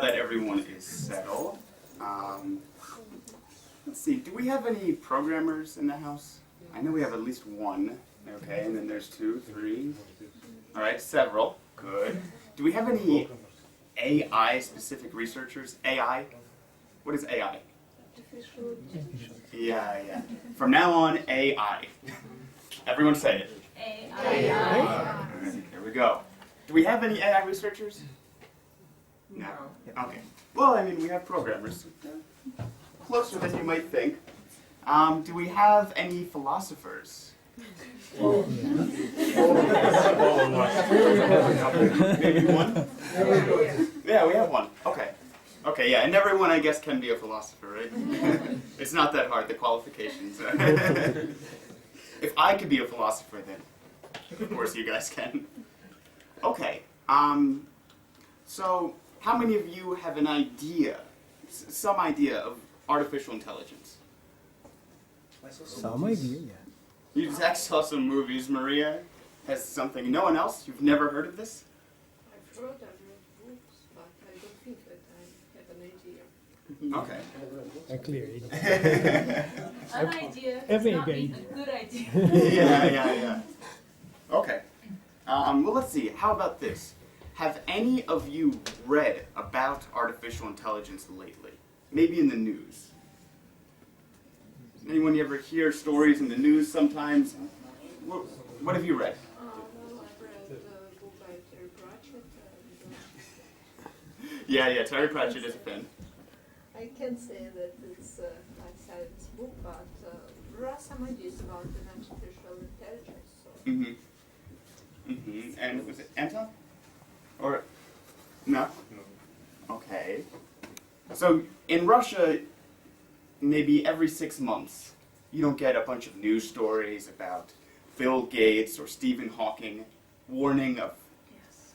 that everyone is settled, let's see, do we have any programmers in the house? I know we have at least one. Okay, and then there's 2, 3. All right, several. Good. Do we have any AI-specific researchers? AI? What is AI? Artificial. Yeah. From now on, AI. Everyone say it. AI. All right, there we go. Do we have any AI researchers? No. Okay. Well, I mean, we have programmers. Closer than you might think. Do we have any philosophers? Maybe one? Yeah, we have one. Okay, yeah, and everyone, I guess, can be a philosopher, right? It's not that hard, the qualifications. If I could be a philosopher, then of course you guys can. Okay, so how many of you have an idea, some idea of artificial intelligence? Some idea, yeah. You just saw some movies. Maria has something. No one else? You've never heard of this? I've read books, but I don't think that I have an idea. Okay. A clear idea. An idea is Every not day. even a good idea. Yeah. Okay. Well, let's see. How about this? Have any of you read about artificial intelligence lately? Maybe in the news. Anyone ever hear stories in the news sometimes? What have you read? Well, I've read a book by Terry Pratchett. Yeah, Terry Pratchett is a fan. I can't say that it's a science book, but there are some ideas about an artificial intelligence. So. And was it Anton? Or no? Okay. So in Russia, maybe every 6 months, you don't get a bunch of news stories about Bill Gates or Stephen Hawking warning of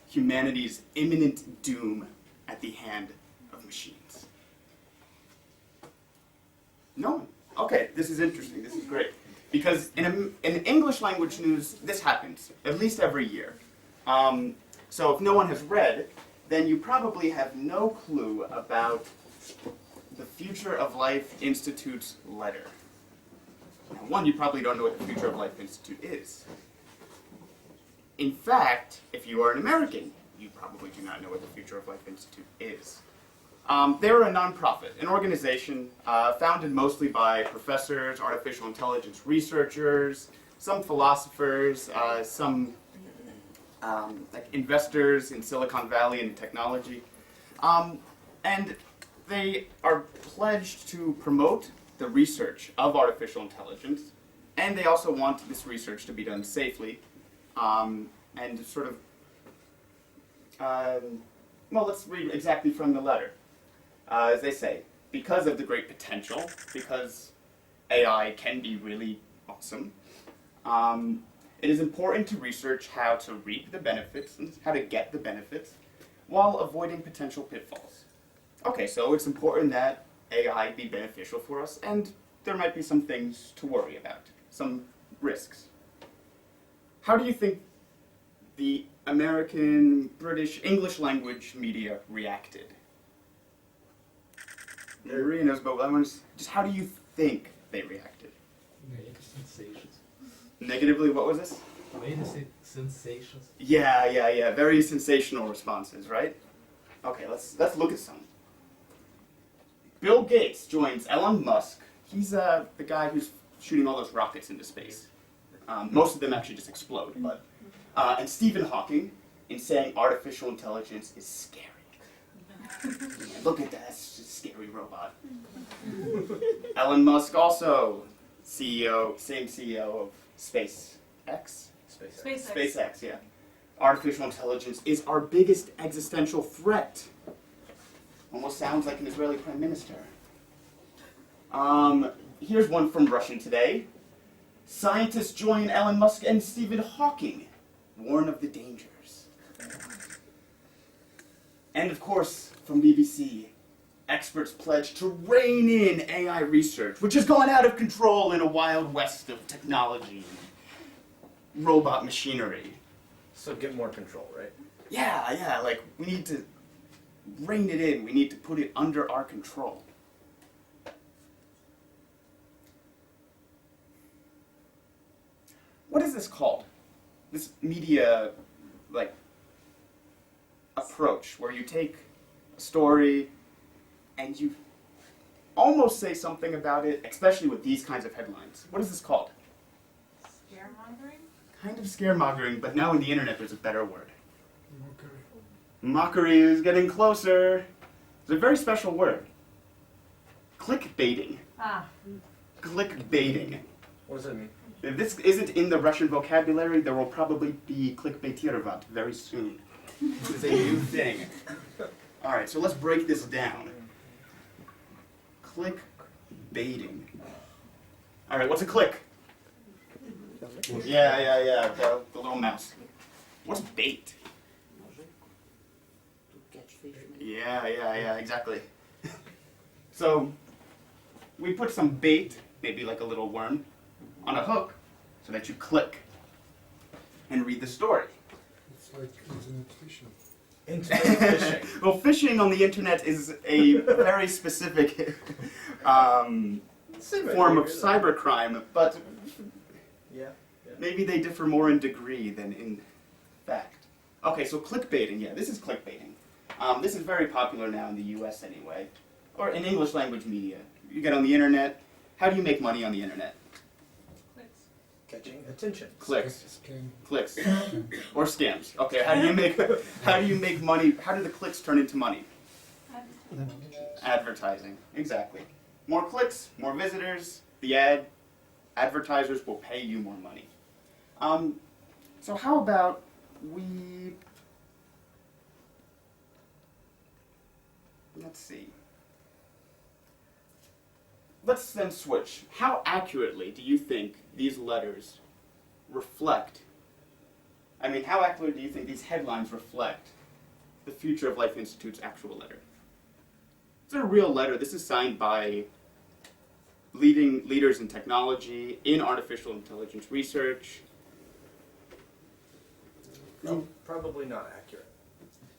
humanity's imminent doom at the hand of machines. No? Okay, this is interesting. This is great. Because in English language news, this happens, at least every year. So if no one has read, then you probably have no clue about the Future of Life Institute's letter. Now, one, you probably don't know what the Future of Life Institute is. In fact, if you are an American, you probably do not know what the Future of Life Institute is. They're a nonprofit, an organization founded mostly by professors, artificial intelligence researchers, some philosophers, some like investors in Silicon Valley and technology. And they are pledged to promote the research of artificial intelligence, and they also want this research to be done safely, and sort of, well, let's read exactly from the letter. As they say, because of the great potential, because AI can be really awesome, it is important to research how to reap the benefits and how to get the benefits while avoiding potential pitfalls. Okay, so it's important that AI be beneficial for us, and there might be some things to worry about, some risks. How do you think the American, British, English language media reacted? Maria knows, but just how do you think they reacted? Made sensations. Negatively, what was this? Made sensations. Yeah. Very sensational responses, right? Okay, let's look at some. Bill Gates joins Elon Musk. He's the guy who's shooting all those rockets into space. Most of them actually just explode, but and Stephen Hawking in saying artificial intelligence is scary. Look at that, that's just a scary robot. Elon Musk also CEO, same CEO of SpaceX. SpaceX, yeah. Artificial intelligence is our biggest existential threat. Almost sounds like an Israeli prime minister. Here's one from Russian Today. Scientists join Elon Musk and Stephen Hawking, warn of the dangers. And of course, from BBC, experts pledge to rein in AI research, which has gone out of control in a wild west of technology and robot machinery. So get more control, right? Yeah, like we need to rein it in. We need to put it under our control. What is this called? This media, like, approach where you take a story and you almost say something about it, especially with these kinds of headlines. What is this called? Scaremongering? Kind of scaremongering, but now in the internet there's a better word. Mockery is getting closer. It's a very special word. Clickbaiting. Ah. Clickbaiting. What does that mean? If this isn't in the Russian vocabulary, there will probably be clickbaitировать very soon. It's a new thing. All right, so let's break this down. Clickbaiting. All right, what's a click? Yeah, the little mouse. What's bait? Yeah, exactly. So, we put some bait, maybe like a little worm, on a hook, so that you click and read the story. It's like internet fishing. Internet fishing. Well, fishing on the internet is a very specific form of cybercrime, but Yeah. maybe they differ more in degree than in fact. Okay, so clickbaiting, yeah, this is clickbaiting. This is very popular now in the US anyway, or in English language media. You get on the internet. How do you make money on the internet? Clicks. Catching attention. Clicks. Scam. Clicks. Or scams. Okay, how do you make money? How do the clicks turn into money? Advertising. Exactly. More clicks, more visitors, the advertisers will pay you more money. So how about let's see. Let's then switch. How accurately do you think these letters reflect? I mean, how accurately do you think these headlines reflect the Future of Life Institute's actual letter? It's a real letter. This is signed by leading leaders in technology, in artificial intelligence research. No, probably not accurate.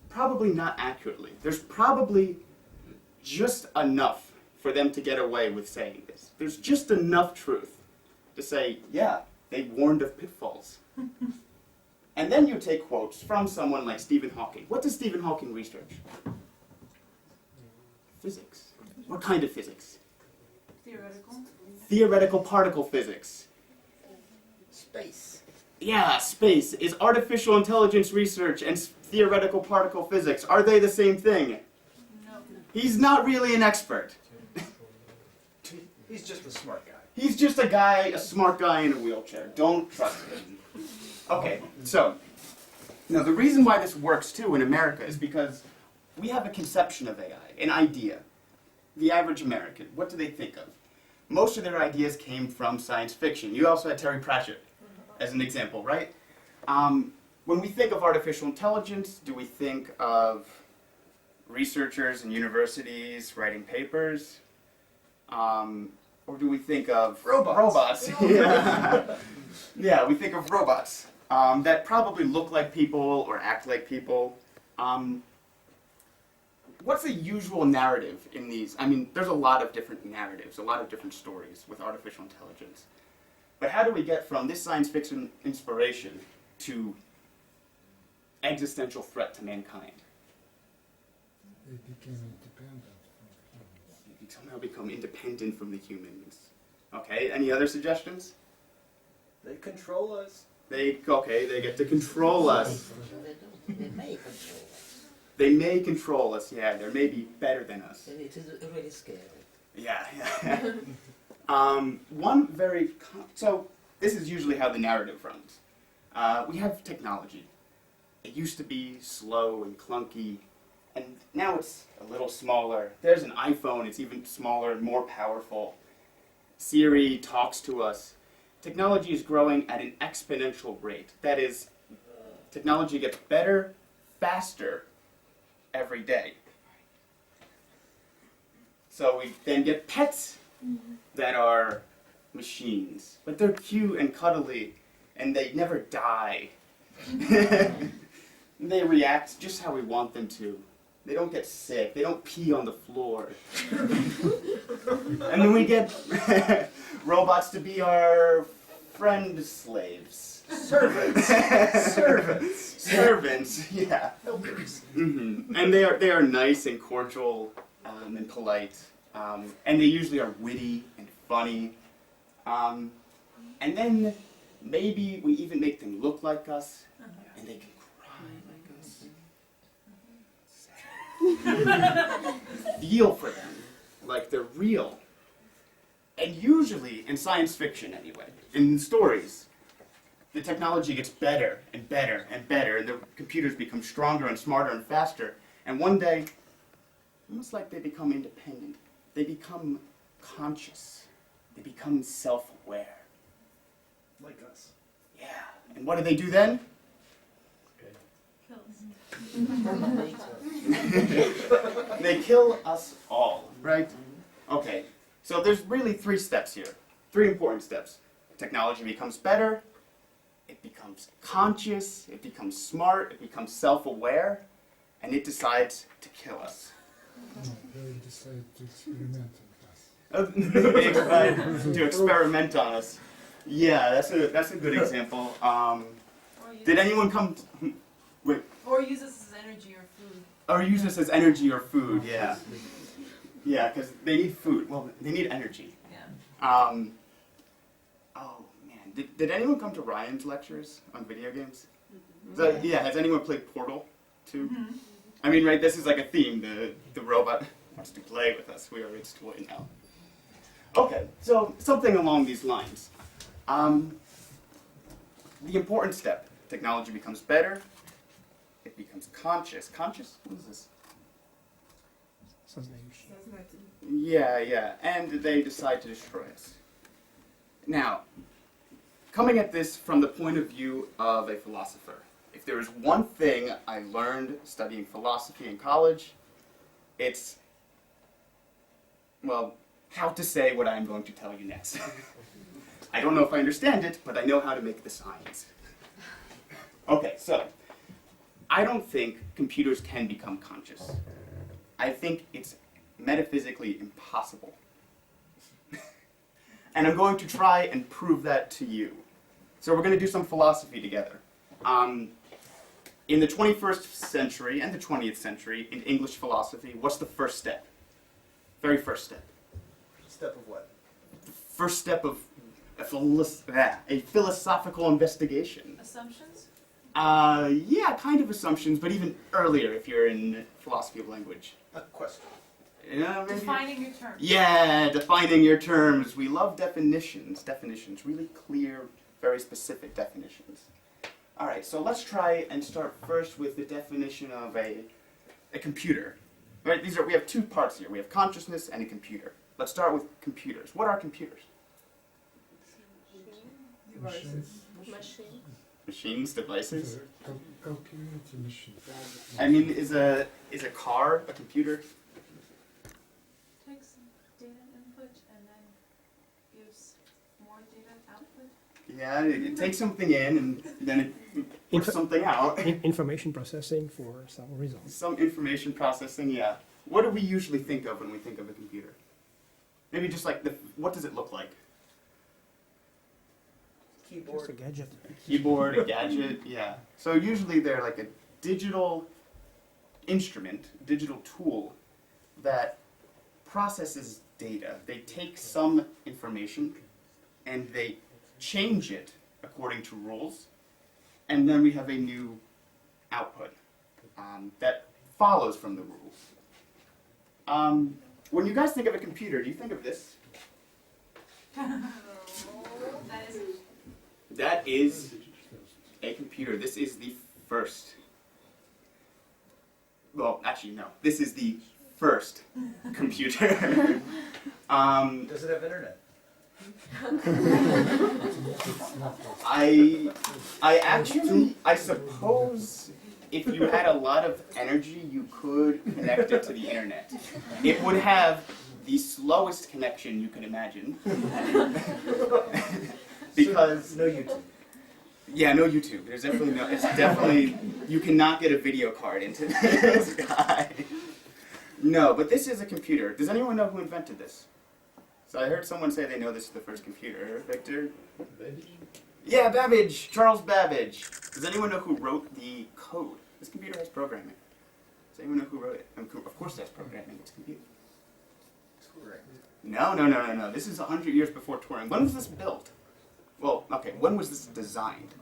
Probably not accurately. There's probably just enough for them to get away with saying this. There's just enough truth to say, yeah, they warned of pitfalls. And then you take quotes from someone like Stephen Hawking. What does Stephen Hawking research? Physics. What kind of physics? Theoretical. Theoretical particle physics. Space. Yeah, space. Is artificial intelligence research and theoretical particle physics, are they the same thing? No. He's not really an expert. He's just a smart guy. He's just a smart guy in a wheelchair. Don't trust him. Okay, so, now the reason why this works too in America is because we have a conception of AI, an idea. The average American, what do they think of? Most of their ideas came from science fiction. You also had Terry Pratchett as an example, right? When we think of artificial intelligence, do we think of researchers in universities writing papers? Or do we think of robots? Yeah. Yeah, we think of robots that probably look like people or act like people. What's the usual narrative in these? I mean, there's a lot of different narratives, a lot of different stories with artificial intelligence. But how do we get from this science fiction inspiration to existential threat to mankind? They became independent from humans. You somehow become independent from the humans. Okay, any other suggestions? They control us. They get to control us. They may control us. They may control us, yeah, they may be better than us. And it is really scary. Yeah. So this is usually how the narrative runs. We have technology. It used to be slow and clunky, and now it's a little smaller. There's an iPhone, it's even smaller and more powerful. Siri talks to us. Technology is growing at an exponential rate. That is, technology gets better, faster, every day. So we then get pets that are machines, but they're cute and cuddly, and they never die. They react just how we want them to. They don't get sick. They don't pee on the floor. And then we get robots to be our friend slaves. Servants. Servants. Servants, yeah. Helpers. And they are nice and cordial and polite. And they usually are witty and funny. And then maybe we even make them look like us, and they can cry like us. Feel for them like they're real. And usually, in science fiction anyway, in stories, the technology gets better and better and better, and the computers become stronger and smarter and faster. And one day, almost like they become independent, they become conscious. They become self-aware. Like us. Yeah. And what do they do then? They kill us all, right? Okay. So there's really 3 steps here. 3 important steps. Technology becomes better. It becomes conscious. It becomes smart. It becomes self-aware. And it decides to kill us. No, they decide to experiment on us. They decide to experiment on us. Yeah, that's a good example. Did anyone come? Wait. Or use us as energy or food. Or use this as energy or food? Yeah. Yeah, because they need food. Well, they need energy. Yeah. Oh man, did anyone come to Ryan's lectures on video games? So, yeah, has anyone played Portal 2? I mean, right, this is like a theme. The robot wants to play with us. We are its toy now. Okay, so something along these lines. The important step. Technology becomes better. It becomes conscious. Conscious? What is this? Yeah. And they decide to destroy us. Now, coming at this from the point of view of a philosopher, if there is one thing I learned studying philosophy in college, it's, well, how to say what I'm going to tell you next. I don't know if I understand it, but I know how to make the signs. Okay, so, I don't think computers can become conscious. I think it's metaphysically impossible. And I'm going to try and prove that to you. So we're going to do some philosophy together. In the 21st century and the 20th century, in English philosophy, what's the first step? Very first step. Step of what? The first step of a philosophical investigation. Assumptions? Yeah, kind of assumptions, but even earlier if you're in philosophy of language. A question. Maybe. Defining your terms. Yeah, defining your terms. We love definitions. Definitions, really clear, very specific definitions. All right, so let's try and start first with the definition of a computer. Right, we have 2 parts here. We have consciousness and a computer. Let's start with computers. What are computers? Machines, devices. Calculating machine. I mean, is a car a computer? Takes data input and then gives more data output. Yeah, it takes something in and then it puts something out. Information processing for some results. Some information processing, yeah. What do we usually think of when we think of a computer? Maybe just like, what does it look like? Keyboard. Just a gadget. Keyboard, a gadget, yeah. So usually they're like a digital instrument, digital tool that processes data. They take some information and they change it according to rules, and then we have a new output that follows from the rules. When you guys think of a computer, do you think of this? That is a computer. This is the first. Well, actually, no. This is the first computer. Does it have internet? I suppose if you had a lot of energy, you could connect it to the internet. It would have the slowest connection you can imagine. Because no YouTube. Yeah, no YouTube. There's definitely no. It's definitely you cannot get a video card into this guy. No, but this is a computer. Does anyone know who invented this? So I heard someone say they know this is the first computer. Victor? Yeah, Babbage. Charles Babbage. Does anyone know who wrote the code? This computer has programming. Does anyone know who wrote it? Of course, it has programming. It's a computer. No. This is 100 years before Turing. When was this built? Well, okay. When was this designed?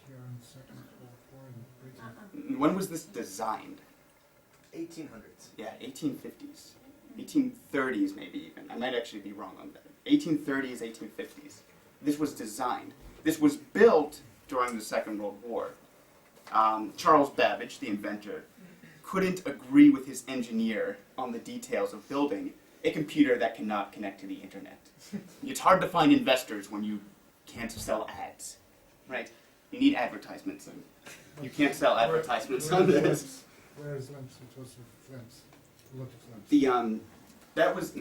Here in the Second World War in Britain. When was this designed? 1800s. Yeah, 1850s. 1830s maybe even. I might actually be wrong on that. 1830s, 1850s. This was designed. This was built during the Second World War. Charles Babbage, the inventor, couldn't agree with his engineer on the details of building a computer that cannot connect to the internet. It's hard to find investors when you can't sell ads, right? You need advertisements, and you can't sell advertisements on this. Where is lamps? It was with lamps. A lot of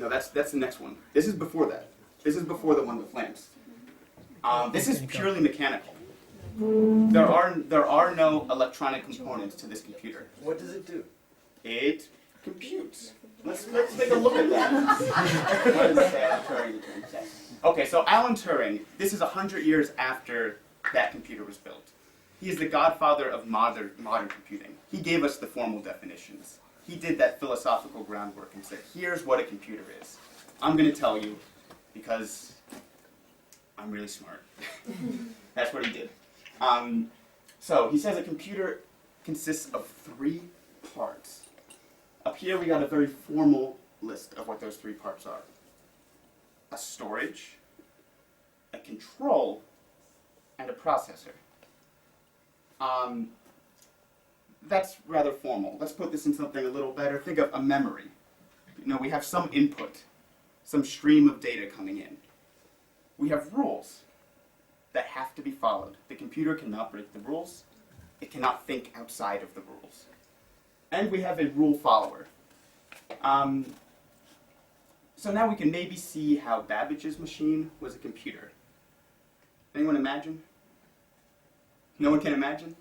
lamps. That's the next one. This is before that. This is before the one with lamps. This is purely mechanical. There are no electronic components to this computer. What does it do? It computes. Let's take a look at that. What does Alan Turing say? Okay, so Alan Turing, this is 100 years after that computer was built. He is the godfather of modern computing. He gave us the formal definitions. He did that philosophical groundwork and said, here's what a computer is. I'm going to tell you because I'm really smart. That's what he did. So he says a computer consists of 3 parts. Up here we got a very formal list of what those 3 parts are. A storage, a control, and a processor. That's rather formal. Let's put this in something a little better. Think of a memory. We have some input, some stream of data coming in. We have rules that have to be followed. The computer cannot break the rules. It cannot think outside of the rules. And we have a rule follower. So now we can maybe see how Babbage's machine was a computer. Anyone imagine? No one can imagine?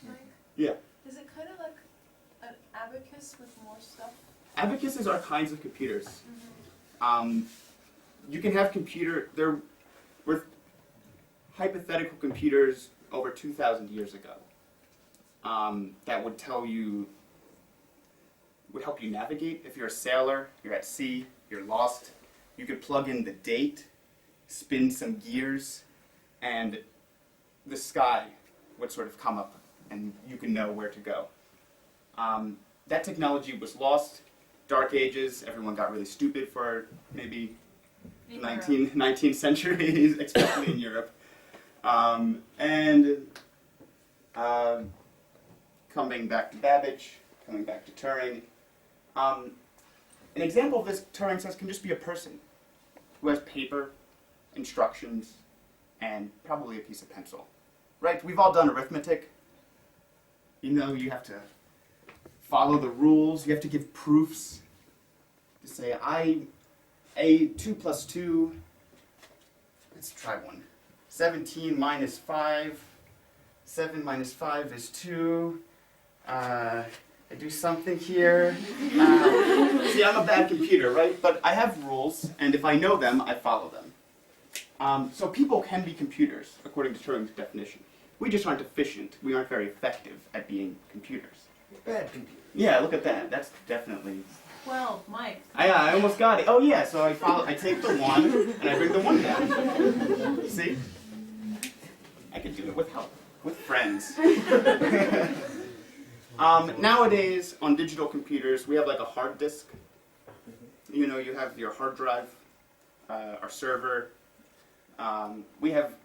Mike, Yeah. is it kind of like an abacus with more stuff? Abacuses are kinds of computers. You can have there were hypothetical computers over 2,000 years ago that would help you navigate. If you're a sailor, you're at sea, you're lost, you could plug in the date, spin some gears, and the sky would sort of come up and you can know where to go. That technology was lost. Dark Ages, everyone got really stupid for maybe 19th century, especially in Europe. Coming back to Babbage, coming back to Turing. An example of this, Turing says, can just be a person who has paper, instructions, and probably a piece of pencil. Right? We've all done arithmetic. You have to follow the rules. You have to give proofs. To say, 2 plus 2, let's try one. 17 minus 5. 7 minus 5 is 2. I do something here. See, I'm a bad computer, right? But I have rules, and if I know them, I follow them. So people can be computers, according to Turing's definition. We just aren't efficient. We aren't very effective at being computers. Bad computer. Yeah, look at that. That's definitely... 12, Mike. I almost got it. Oh yeah, so I take the 1, and I bring the 1 down. See? I could do it with help, with friends. Nowadays, on digital computers, we have like a hard disk. You have your hard drive, our server. We have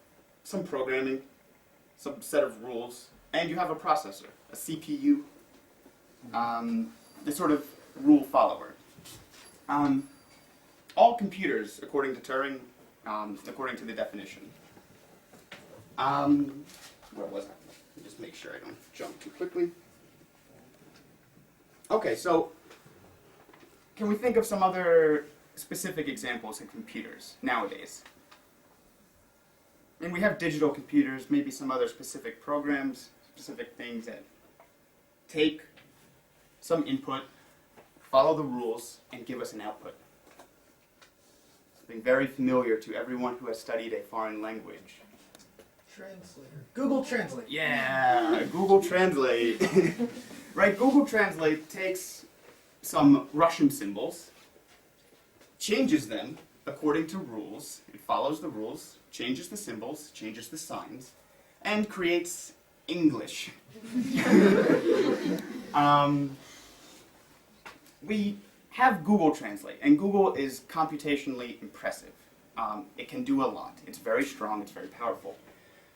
some programming, some set of rules, and you have a processor, a CPU, the sort of rule follower. All computers, according to Turing, according to the definition. Where was I? Let me just make sure I don't jump too quickly. Okay, so can we think of some other specific examples of computers nowadays? And we have digital computers, maybe some other specific programs, specific things that take some input, follow the rules, and give us an output. Something very familiar to everyone who has studied a foreign language. Translator. Google Translate. Yeah, Google Translate. Right, Google Translate takes some Russian symbols, changes them according to rules, it follows the rules, changes the symbols, changes the signs, and creates English. We have Google Translate, and Google is computationally impressive. It can do a lot. It's very strong, it's very powerful.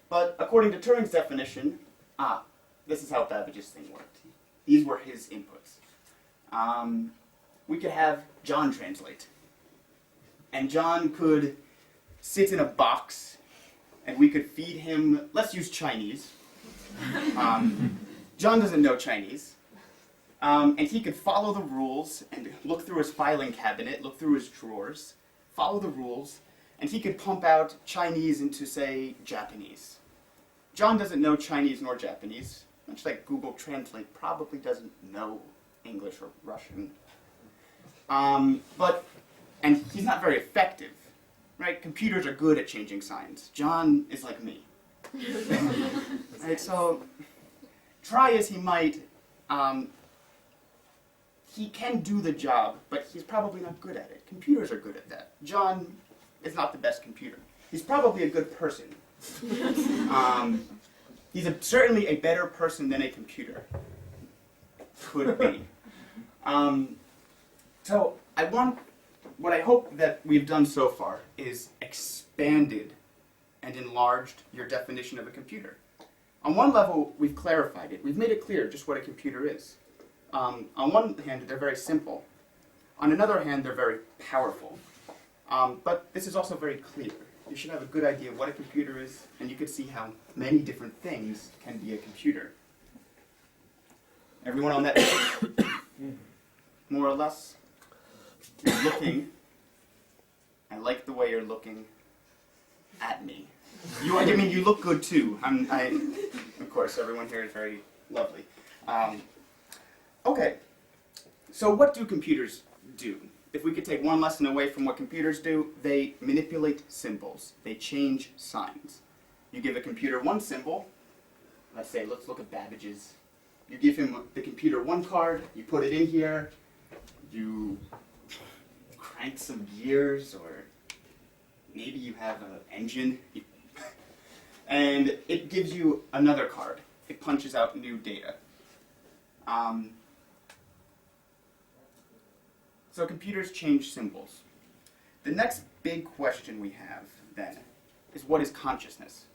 But according to Turing's definition, this is how Babbage's thing worked. These were his inputs. We could have John translate. And John could sit in a box, and we could feed him, let's use Chinese. John doesn't know Chinese. And he could follow the rules and look through his filing cabinet, look through his drawers, follow the rules, and he could pump out Chinese into, say, Japanese. John doesn't know Chinese nor Japanese, much like Google Translate probably doesn't know English or Russian. And he's not very effective, right? Computers are good at changing signs. John is like me. Right, so, try as he might, he can do the job, but he's probably not good at it. Computers are good at that. John is not the best computer. He's probably a good person. He's certainly a better person than a computer. Could be. So what I hope that we've done so far is expanded and enlarged your definition of a computer. On one level, we've clarified it. We've made it clear just what a computer is. On one hand, they're very simple. On another hand, they're very powerful. But this is also very clear. You should have a good idea of what a computer is, and you can see how many different things can be a computer. Everyone on that page? More or less? You're looking. I like the way you're looking at me. I mean, you look good too. Of course, everyone here is very lovely. Okay, so what do computers do? If we could take one lesson away from what computers do, they manipulate symbols. They change signs. You give a computer one symbol. Let's look at Babbage's. You give him the computer one card, you put it in here, you crank some gears, or maybe you have an engine, and it gives you another card. It punches out new data. So computers change symbols. The next big question we have, then, is what is consciousness?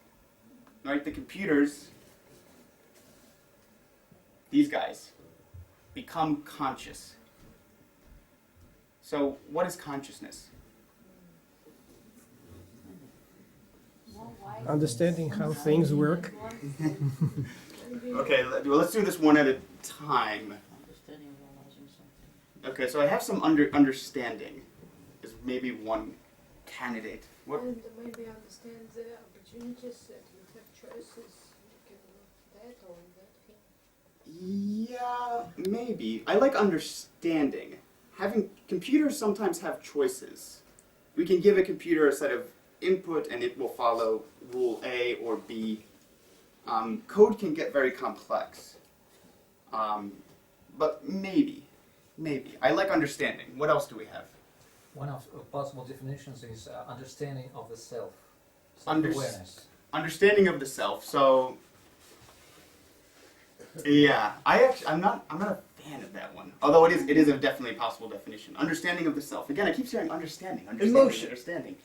Right? The computers, these guys, become conscious. So what is consciousness? Understanding how things work. Okay, let's do this one at a time. Okay, so I have some understanding is maybe one candidate. What? And maybe understand the opportunities that you have choices. You can look that or that thing. Yeah, maybe. I like understanding. Computers sometimes have choices. We can give a computer a set of input and it will follow rule A or B. Code can get very complex. But maybe. I like understanding. What else do we have? One of possible definitions is understanding of the self. Self-awareness. Understanding of the self. So, yeah, I'm not a fan of that one. Although it is a definitely possible definition. Understanding of the self. Again, I keep saying understanding. Emotion. Understanding.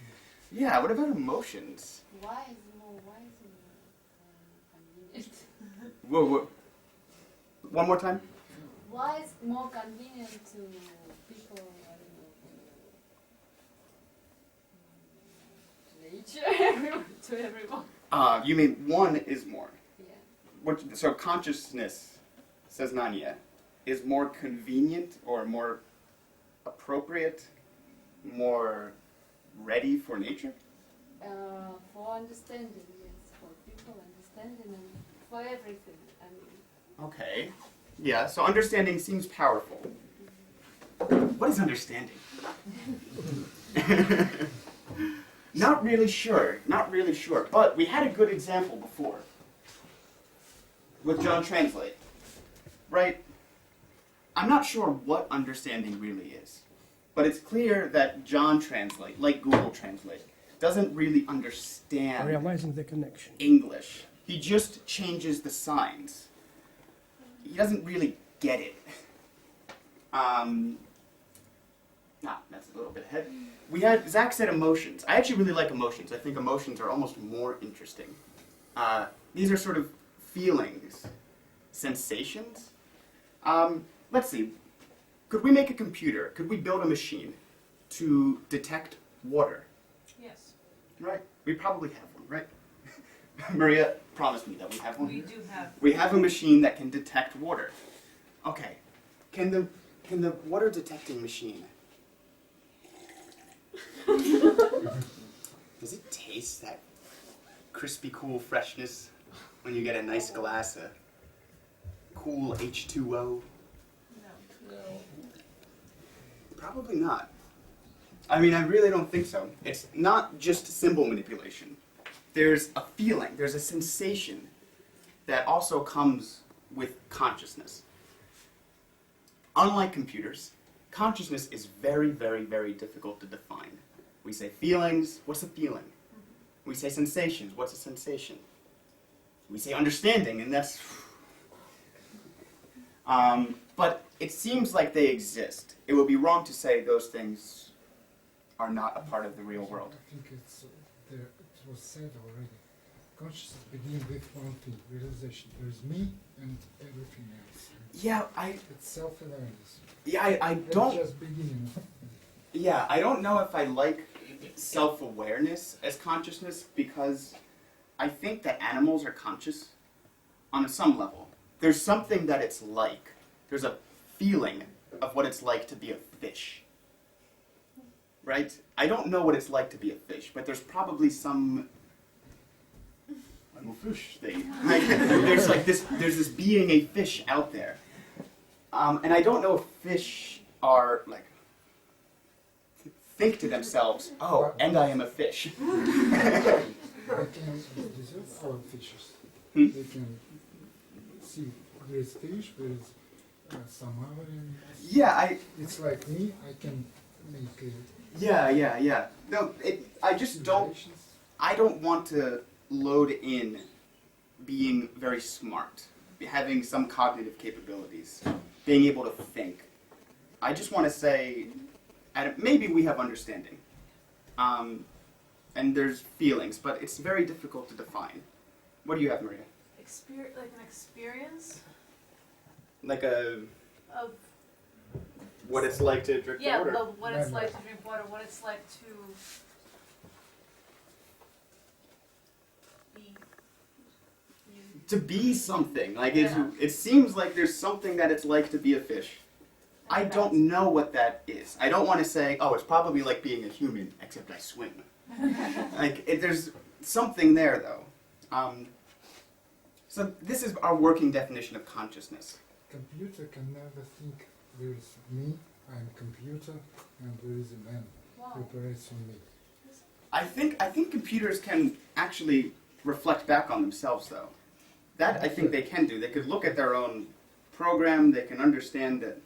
Yeah. What about emotions? Why is more convenient? Whoa. One more time. Why is more convenient to people, to nature, to everyone? You mean one is more? Yeah. So consciousness, says Nanya, is more convenient or more appropriate, more ready for nature? For understanding, yes, for people understanding and for everything. I mean, Okay. Yeah, so understanding seems powerful. What is understanding? Not really sure, but we had a good example before with John Translate, right? I'm not sure what understanding really is, but it's clear that John Translate, like Google Translate, doesn't really understand Realizing the connection. English. He just changes the signs. He doesn't really get it. That's a little bit ahead. Zach said emotions. I actually really like emotions. I think emotions are almost more interesting. These are sort of feelings, sensations. Let's see. Could we make a computer? Could we build a machine to detect water? yes, Right? We probably have one, right? Maria promised me that we have one. we do have. We have a machine that can detect water. Okay. Can the water detecting machine does it taste that crispy, cool freshness when you get a nice glass of cool H2O? No. Probably not. I mean, I really don't think so. It's not just symbol manipulation. There's a feeling, there's a sensation that also comes with consciousness. Unlike computers, consciousness is very, very, very difficult to define. We say feelings, what's a feeling? We say sensations, what's a sensation? We say understanding, and that's... but it seems like they exist. It would be wrong to say those things are not a part of the real world. I think it was said already. Consciousness begins with one thing, realization. There's me and everything else. Yeah, It's self-awareness. I That's don't... just beginning. Yeah, I don't know if I like self-awareness as consciousness because I think that animals are conscious on some level. There's something that it's like. There's a feeling of what it's like to be a fish. Right? I don't know what it's like to be a fish, but there's probably some... I'm a fish thing. Like, there's this being a fish out there. And I don't know if fish are, like, think to themselves, oh, and I am a fish. They can deserve our fishes. They can see there's fish, there's some other animals. Yeah, It's like me, I can make a Yeah. No, I just don't... relations. I don't want to load in being very smart, having some cognitive capabilities, being able to think. I just want to say, maybe we have understanding, and there's feelings, but it's very difficult to define. What do you have, Maria? Like an experience Like a... of what it's like to drink water. but what it's like to drink water, what it's like to be you. To be something. Like, Yeah. it seems like there's something that it's like to be a fish. I don't know what that is. I don't want to say, oh, it's probably like being a human, except I swim. There's something there, though. So this is our working definition of consciousness. Computer can never think there is me, I'm computer, and there is a man Wow. who operates on me. I think computers can actually reflect back on themselves, though. That I think they can do. They could look at their own program. They can understand that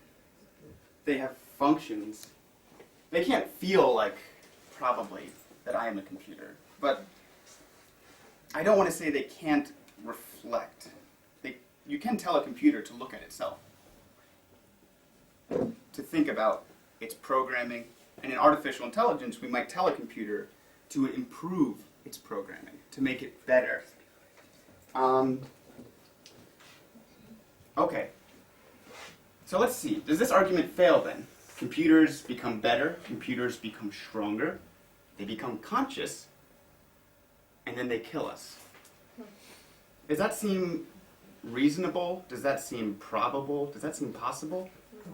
they have functions. They can't feel like, probably, that I am a computer. But I don't want to say they can't reflect. You can tell a computer to look at itself, to think about its programming. And in artificial intelligence, we might tell a computer to improve its programming, to make it better. Okay. So let's see. Does this argument fail then? Computers become better, computers become stronger, they become conscious, and then they kill us. Does that seem reasonable? Does that seem probable? Does that seem possible? No.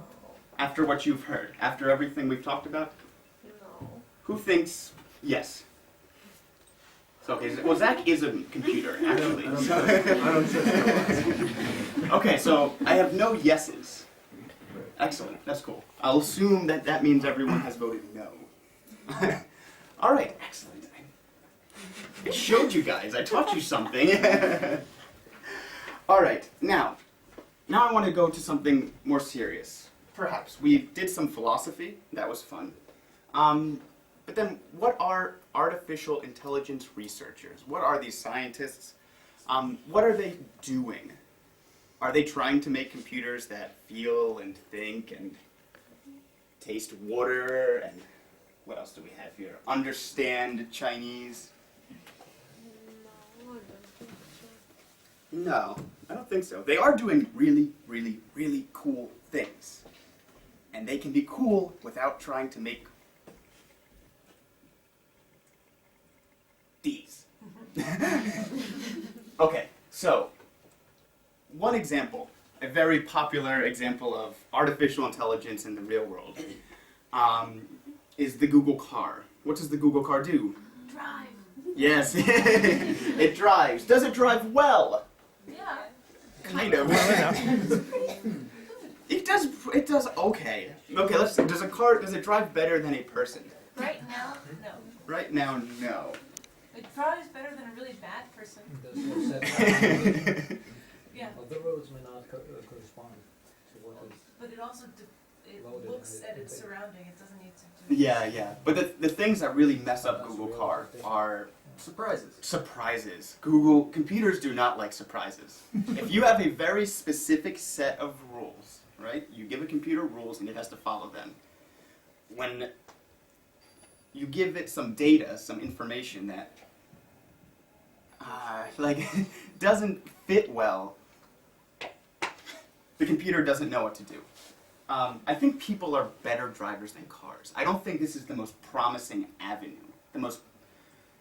After what you've heard, after everything we've talked about? No. Who thinks yes? So, okay, well, Zach is a computer, actually. I don't trust Okay, so I have no yeses. Excellent, that's cool. I'll assume that that means everyone has voted no. All right, excellent. I showed you guys, I taught you something. All right, now I want to go to something more serious. Perhaps. We did some philosophy, that was fun. But then, what are artificial intelligence researchers? What are these scientists? What are they doing? Are they trying to make computers that feel and think and taste water and what else do we have here? Understand Chinese? No, I don't think so. No, I don't think so. They are doing really, really, really cool things. And they can be cool without trying to make these. Okay, so one example, a very popular example of artificial intelligence in the real world, is the Google car. What does the Google car do? Drive. Yes, it drives. Does it drive well? Yeah. Kind of. It does okay. Okay, let's see. Does it drive better than a person? Right now, no. Right now, no. It drives better than a really bad person. Yeah. Well, the roads may not correspond to what is. But it also Loaded looks and at its everything. surrounding. It doesn't need to do. Yeah. But the things that really mess up Google car are Surprises. surprises. Google computers do not like surprises. If you have a very specific set of rules, right? You give a computer rules and it has to follow them. When you give it some data, some information that doesn't fit well, the computer doesn't know what to do. I think people are better drivers than cars. I don't think this is the most promising avenue.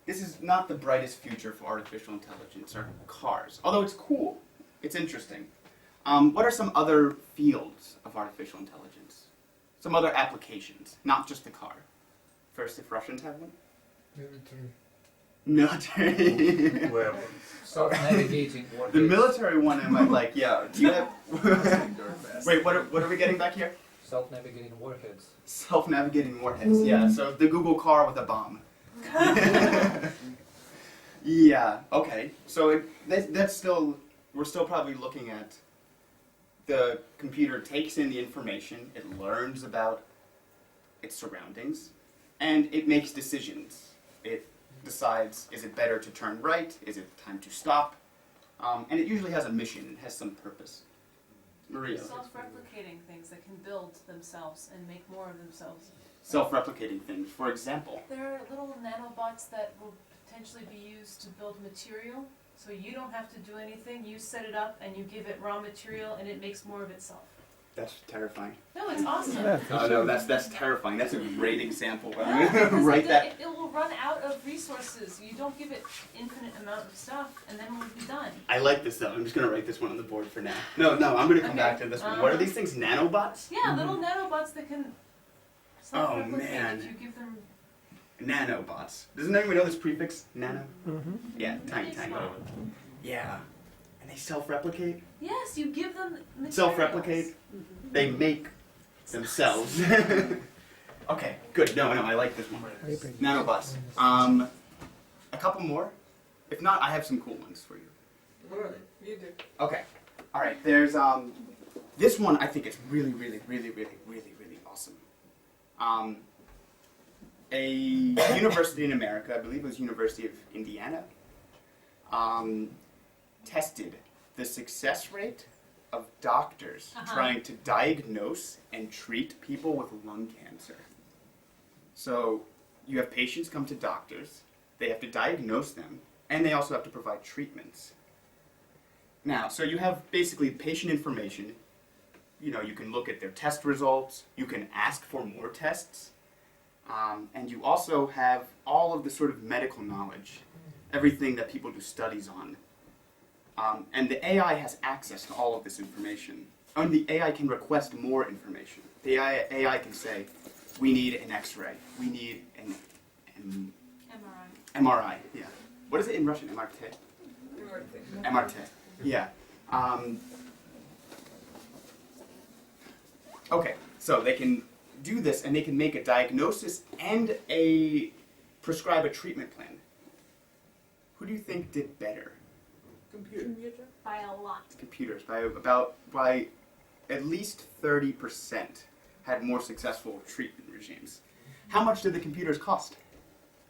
This is not the brightest future for artificial intelligence or cars. Although it's cool, it's interesting. What are some other fields of artificial intelligence? Some other applications, not just the car. First, if Russians have one. Military. Well, Self-navigating The warheads. military one, am I like, yeah. Do you have? Wait, what are we getting back here? Self-navigating warheads. Self-navigating warheads. Yeah. So the Google car with a bomb. Yeah. Okay. So that's still, we're still probably looking at the computer takes in the information, it learns about its surroundings, and it makes decisions. It decides, is it better to turn right? Is it time to stop? And it usually has a mission. It has some purpose. Maria. Self-replicating things that can build themselves and make more of themselves. Self-replicating things. For example. There are little nanobots that will potentially be used to build material. So you don't have to do anything. You set it up and you give it raw material and it makes more of itself. That's terrifying. No, it's awesome. Oh no, that's terrifying. That's a great example. Because Write that. It will run out of resources. You don't give it infinite amount of stuff, and then we'll be done. I like this though. I'm just gonna write this one on the board for now. No, I'm gonna come back to this one. What are these things? Nanobots? Yeah, little nanobots that can self-replicate man. if you give them. Nanobots. Doesn't anyone know this prefix? Nano? Mm-hmm. Yeah, tiny. small. Yeah. And they self-replicate? Yes, you give them materials. Self-replicate? They make themselves. Okay, good. No, I like this one. Nanobots. A couple more? If not, I have some cool ones for you. what are they? You do. Okay. All right. There's this one I think is really awesome. A university in America, I believe it was University of Indiana, tested the success rate of doctors trying to diagnose and treat people with lung cancer. So you have patients come to doctors, they have to diagnose them, and they also have to provide treatments. Now, so you have basically patient information. You know, you can look at their test results, you can ask for more tests, and you also have all of the sort of medical knowledge, everything that people do studies on. And the AI has access to all of this information. And the AI can request more information. The AI can say, we need an X-ray, we need an MRI. MRI, yeah. what is it in Russian? MRT? MRT. Yeah. Okay, so they can do this and they can make a diagnosis and prescribe a treatment plan. Who do you think did better? Computer. By a lot. Computers, by at least 30% had more successful treatment regimes. How much did the computers cost?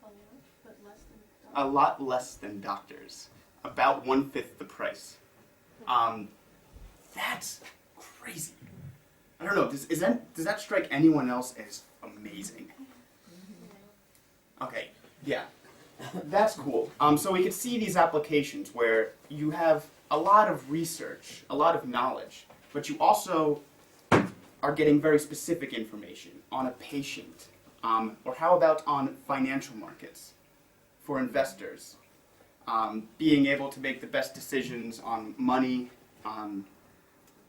But less than A lot less than doctors. About 1/5 the price. That's crazy. I don't know, does that strike anyone else as amazing? Okay, yeah. That's cool. So we could see these applications where you have a lot of research, a lot of knowledge, but you also are getting very specific information on a patient, or how about on financial markets for investors, being able to make the best decisions on money,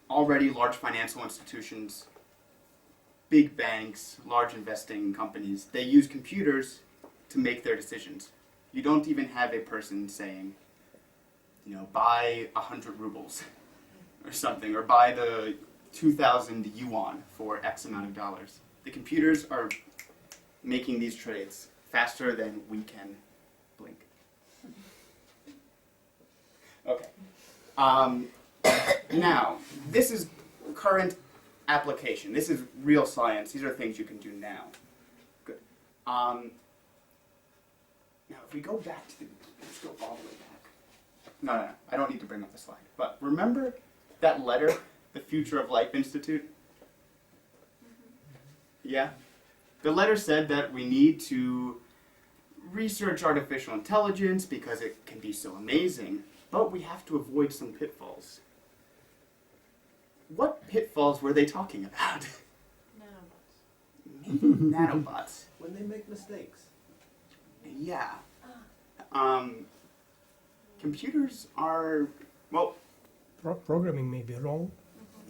already large financial institutions, big banks, large investing companies, they use computers to make their decisions. You don't even have a person saying, you know, buy 100 rubles or something, or buy the 2,000 yuan for X amount of dollars. The computers are making these trades faster than we can blink. Okay. Now, this is current application. This is real science. These are things you can do now. Good. Now, if we go back to let's go all the way back. No, I don't need to bring up the slide. But remember that letter, the Future of Life Institute? Yeah? The letter said that we need to research artificial intelligence because it can be so amazing, but we have to avoid some pitfalls. What pitfalls were they talking about? nanobots. Maybe nanobots. When they make mistakes. Yeah. Computers are, well, Programming may be wrong.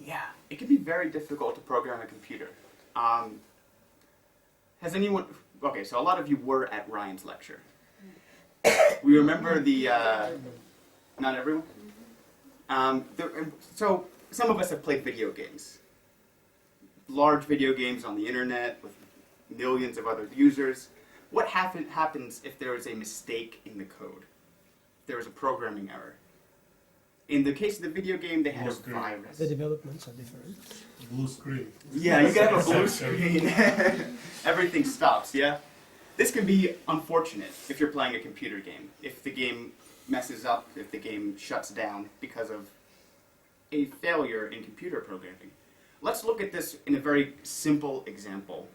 yeah, it can be very difficult to program a computer. Has anyone, okay, so a lot of you were at Ryan's lecture. We remember the, not everyone? So some of us have played video games. Large video games on the internet with millions of other users. What happens if there is a mistake in the code? There is a programming error. In the case of the video game, they had a virus. The developments are different. Blue screen. Yeah, you can have a blue screen. Everything stops, yeah? This can be unfortunate if you're playing a computer game. If the game messes up, if the game shuts down because of a failure in computer programming. Let's look at this in a very simple example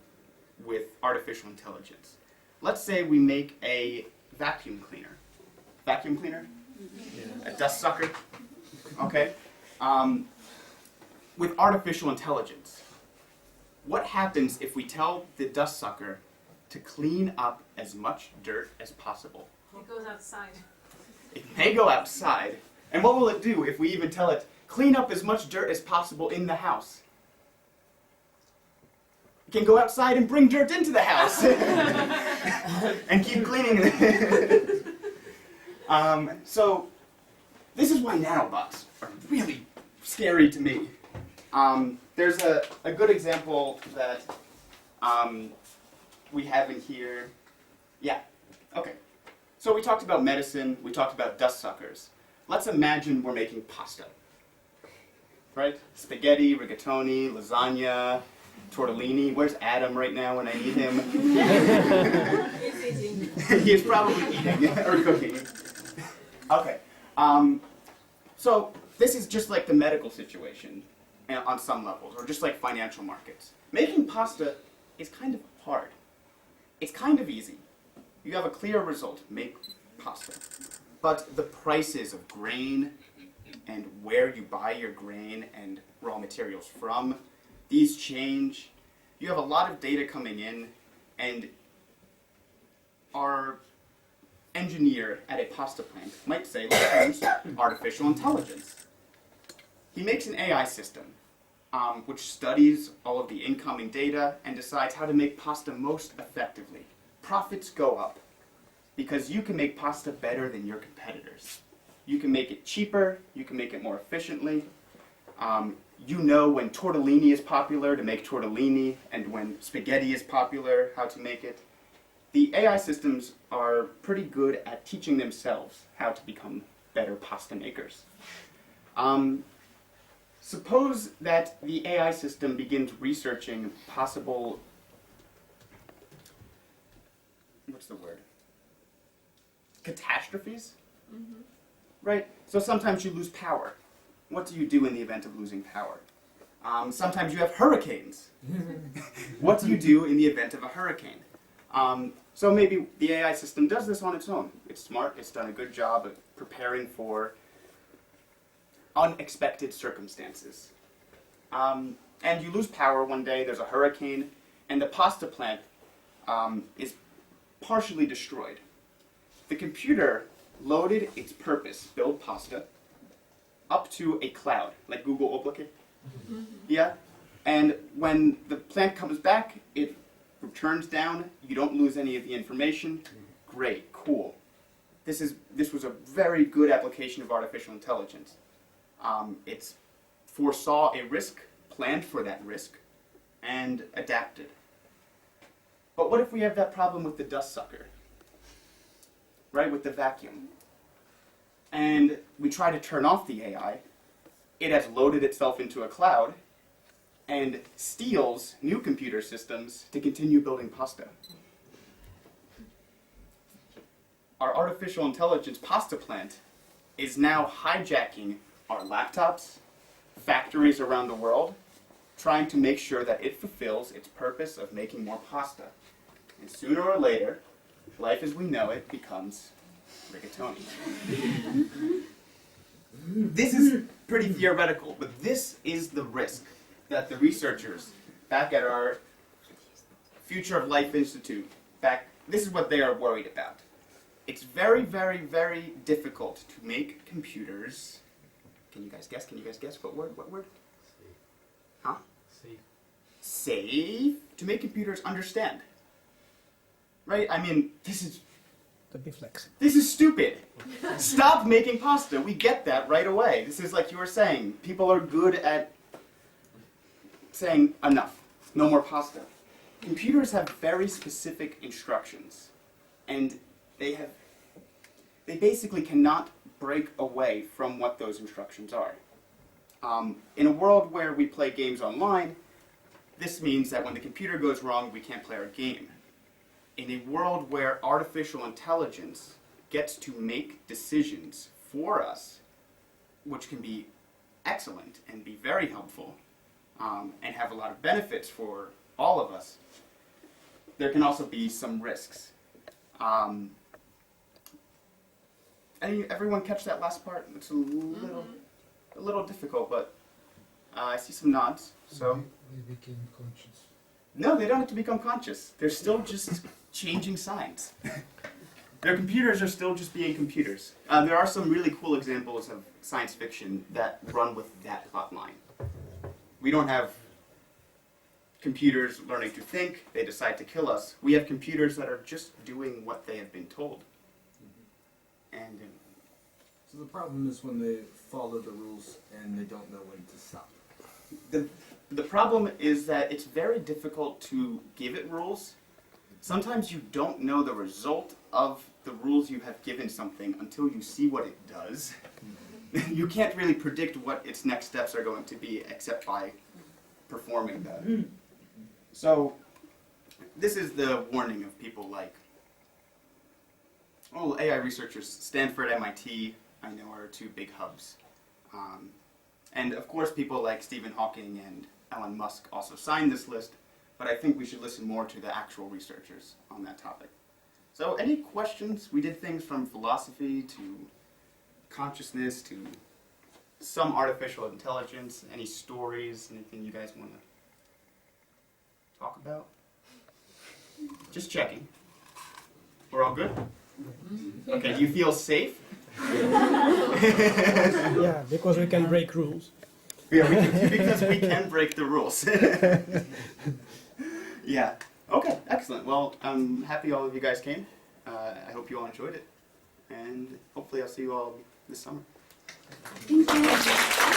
with artificial intelligence. Let's say we make a vacuum cleaner. Vacuum cleaner? Yeah. A dust sucker? Okay. With artificial intelligence, what happens if we tell the dust sucker to clean up as much dirt as possible? It goes outside. It may go outside. And what will it do if we even tell it, clean up as much dirt as possible in the house? It can go outside and bring dirt into the house. And keep cleaning it. So, this is why nanobots are really scary to me. There's a good example that we have in here. Yeah, okay. So we talked about medicine, we talked about dust suckers. Let's imagine we're making pasta. Right? Spaghetti, rigatoni, lasagna, tortellini. Where's Adam right now when I need him? He's eating. He is probably eating or cooking. Okay. So this is just like the medical situation on some levels, or just like financial markets. Making pasta is kind of hard. It's kind of easy. You have a clear result, make pasta. But the prices of grain and where you buy your grain and raw materials from, these change. You have a lot of data coming in, and our engineer at a pasta plant might say, let's use artificial intelligence. He makes an AI system which studies all of the incoming data and decides how to make pasta most effectively. Profits go up. because you can make pasta better than your competitors. You can make it cheaper, you can make it more efficiently. You know when tortellini is popular to make tortellini, and when spaghetti is popular, how to make it. The AI systems are pretty good at teaching themselves how to become better pasta makers. Suppose that the AI system begins researching possible, what's the word? Catastrophes? Mm-hmm. Right? So sometimes you lose power. What do you do in the event of losing power? Sometimes you have hurricanes. What do you do in the event of a hurricane? So maybe the AI system does this on its own. It's smart, it's done a good job of preparing for unexpected circumstances. And you lose power one day, there's a hurricane, and the pasta plant is partially destroyed. The computer loaded its purpose, build pasta, up to a cloud, like Google Oblake. Yeah? And when the plant comes back, it returns down, you don't lose any of the information. Great, cool. This was a very good application of artificial intelligence. It foresaw a risk, planned for that risk, and adapted. But what if we have that problem with the dust sucker? Right, with the vacuum. And we try to turn off the AI, it has loaded itself into a cloud, and steals new computer systems to continue building pasta. Our artificial intelligence pasta plant is now hijacking our laptops, factories around the world, trying to make sure that it fulfills its purpose of making more pasta. And sooner or later, life as we know it becomes rigatoni. This is pretty theoretical, but this is the risk that the researchers back at our Future of Life Institute, this is what they are worried about. It's very, very, very difficult to make computers. Can you guys guess? Can you guys guess? What word? What word? Safe. Huh? Safe. Safe? To make computers understand. Right? I mean, this is To be flexible. This is stupid. Stop making pasta. We get that right away. This is like you were saying. People are good at saying enough. No more pasta. Computers have very specific instructions. And they basically cannot break away from what those instructions are. In a world where we play games online, this means that when the computer goes wrong, we can't play our game. In a world where artificial intelligence gets to make decisions for us, which can be excellent and be very helpful, and have a lot of benefits for all of us, there can also be some risks. Everyone catch that last part? It's a little difficult, but I see some nods. So They became conscious. no, they don't have to become conscious. They're still just changing signs. Their computers are still just being computers. There are some really cool examples of science fiction that run with that plot line. We don't have computers learning to think, they decide to kill us. We have computers that are just doing what they have been told. And So the problem is when they follow the rules and they don't know when to stop. the problem is that it's very difficult to give it rules. Sometimes you don't know the result of the rules you have given something until you see what it does. You can't really predict what its next steps are going to be except by performing them. So this is the warning of people like, AI researchers, Stanford, MIT, I know are two big hubs. And of course people like Stephen Hawking and Elon Musk also signed this list, but I think we should listen more to the actual researchers on that topic. So any questions? We did things from philosophy to consciousness to some artificial intelligence. Any stories, anything you guys want to talk about? Just checking. We're all good? Okay, do you feel safe? Yeah, because we can break rules. Yeah, because we can break the rules. Yeah. Okay, excellent. Well, I'm happy all of you guys came. I hope hope you all enjoyed it. And hopefully I'll see you all this summer. Thank you.